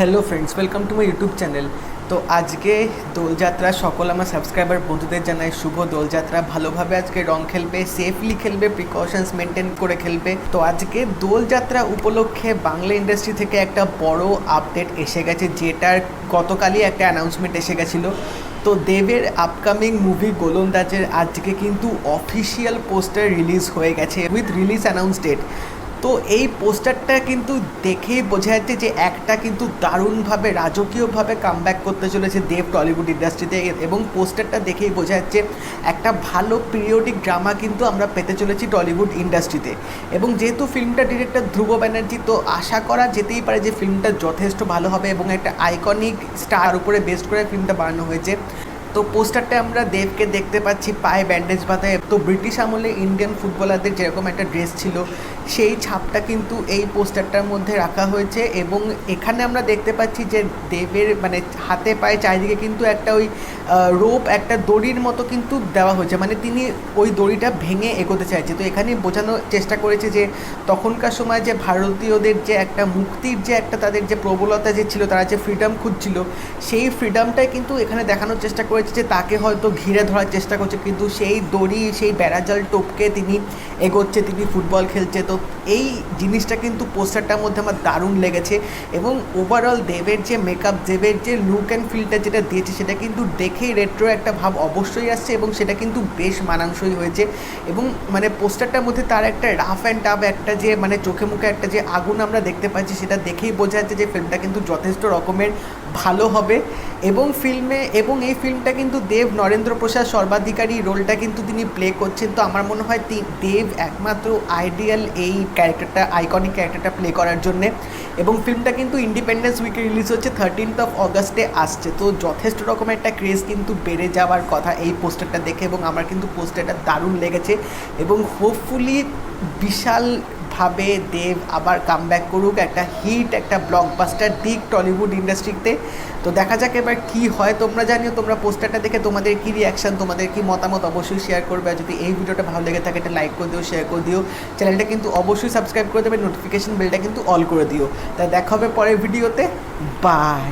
Hello friends, welcome to my YouTube channel. তো আজকে দোলযাত্রা, সকল আমার সাবস্ক্রাইবার বন্ধুদের জানাই শুভ দোলযাত্রা। ভালোভাবে আজকে রং খেলবে, সেফলি খেলবে, প্রিকশনস মেনটেন করে খেলবে। তো আজকে দোলযাত্রা উপলক্ষে বাংলা ইন্ডাস্ট্রি থেকে একটা বড় আপডেট এসে গেছে, যেটার গতকালই একটা অ্যানাউন্সমেন্ট এসে গেছিলো। তো দেবের আপকামিং মুভি গোলন্দাজের আজকে কিন্তু অফিসিয়াল পোস্টার রিলিজ হয়ে গেছে উইথ রিলিজ অ্যানাউন্স ডেট। তো এই পোস্টারটা কিন্তু দেখেই বোঝা যাচ্ছে যে একটা কিন্তু দারুণভাবে রাজকীয়ভাবে কামব্যাক করতে চলেছে দেব টলিউড ইন্ডাস্ট্রিতে, এবং পোস্টারটা দেখেই বোঝা যাচ্ছে একটা ভালো পিরিয়ডিক ড্রামা কিন্তু আমরা পেতে চলেছি টলিউড ইন্ডাস্ট্রিতে। এবং যেহেতু ফিল্মটা ডিরেক্টর ধ্রুব ব্যানার্জি, তো আশা করা যেতেই পারে যে ফিল্মটা যথেষ্ট ভালো হবে এবং একটা আইকনিক স্টার উপরে বেস্ট করে ফিল্মটা বানানো হয়েছে। তো পোস্টারটা আমরা দেবকে দেখতে পাচ্ছি পায়ে ব্যান্ডেজ বাঁধায়। তো ব্রিটিশ আমলে ইন্ডিয়ান ফুটবলারদের যেরকম একটা ড্রেস ছিল, সেই ছাপটা কিন্তু এই পোস্টারটার মধ্যে রাখা হয়েছে। এবং এখানে আমরা দেখতে পাচ্ছি যে দেবের মানে হাতে পায়ে চারিদিকে কিন্তু একটা ওই রোপ, একটা দড়ির মতো কিন্তু দেওয়া হয়েছে, মানে তিনি ওই দড়িটা ভেঙে এগোতে চাইছে। তো এখানে বোঝানোর চেষ্টা করেছে যে তখনকার সময় যে ভারতীয়দের যে একটা মুক্তির যে একটা তাদের যে প্রবলতা যে ছিল, তারা যে ফ্রিডম খুঁজছিল, সেই ফ্রিডমটাই কিন্তু এখানে দেখানোর চেষ্টা করেছে যে তাকে হয়তো ঘিরে ধরার চেষ্টা করছে, কিন্তু সেই দড়ি সেই বেড়াজাল টপকে তিনি এগোচ্ছে, তিনি ফুটবল খেলছে। তো এই জিনিসটা কিন্তু পোস্টারটার মধ্যে আমার দারুণ লেগেছে। এবং ওভারঅল দেবের যে মেকআপ, দেবের যে লুক অ্যান্ড ফিলটা যেটা দিয়েছে, সেটা কিন্তু দেখেই রেট্রো একটা ভাব অবশ্যই আসছে, এবং সেটা কিন্তু বেশ মানানসই হয়েছে। এবং মানে পোস্টারটার মধ্যে তার একটা রাফ অ্যান্ড টাফ একটা যে মানে চোখে মুখে একটা যে আগুন আমরা দেখতে পাচ্ছি, সেটা দেখেই বোঝা যাচ্ছে যে ফিল্মটা কিন্তু যথেষ্ট রকমের ভালো হবে। এবং এই ফিল্মটা কিন্তু দেব নরেন্দ্র প্রসাদ সর্বাধিকারী রোলটা কিন্তু তিনি প্লে করছেন। তো আমার মনে হয় দেব একমাত্র আইডিয়াল এই ক্যারেক্টারটা, আইকনিক ক্যারেক্টারটা প্লে করার জন্যে। এবং ফিল্মটা কিন্তু ইন্ডিপেন্ডেন্স উইকে রিলিজ হচ্ছে, 13th of August আসছে। তো যথেষ্ট রকমের একটা ক্রেজ কিন্তু বেড়ে যাওয়ার কথা এই পোস্টারটা দেখে, এবং আমার কিন্তু পোস্টারটা দারুণ লেগেছে। এবং হোপফুলি বিশালভাবে দেব আবার কামব্যাক করুক, একটা হিট, একটা ব্লকবাস্টার দিক টলিউড ইন্ডাস্ট্রিতে। তো দেখা যাক এবার কী হয়। তোমরা জানিও, তোমরা পোস্টারটা দেখে তোমাদের কী রিয়াকশান, তোমাদের কী মতামত অবশ্যই শেয়ার করবে। আর যদি এই ভিডিওটা ভালো লেগে থাকে একটা লাইক করে দিও, শেয়ার করে দিও, চ্যানেলটা কিন্তু অবশ্যই সাবস্ক্রাইব করে দেবে, নোটিফিকেশন বেলটা কিন্তু অল করে দিও। তা দেখা হবে পরের ভিডিওতে। বাই।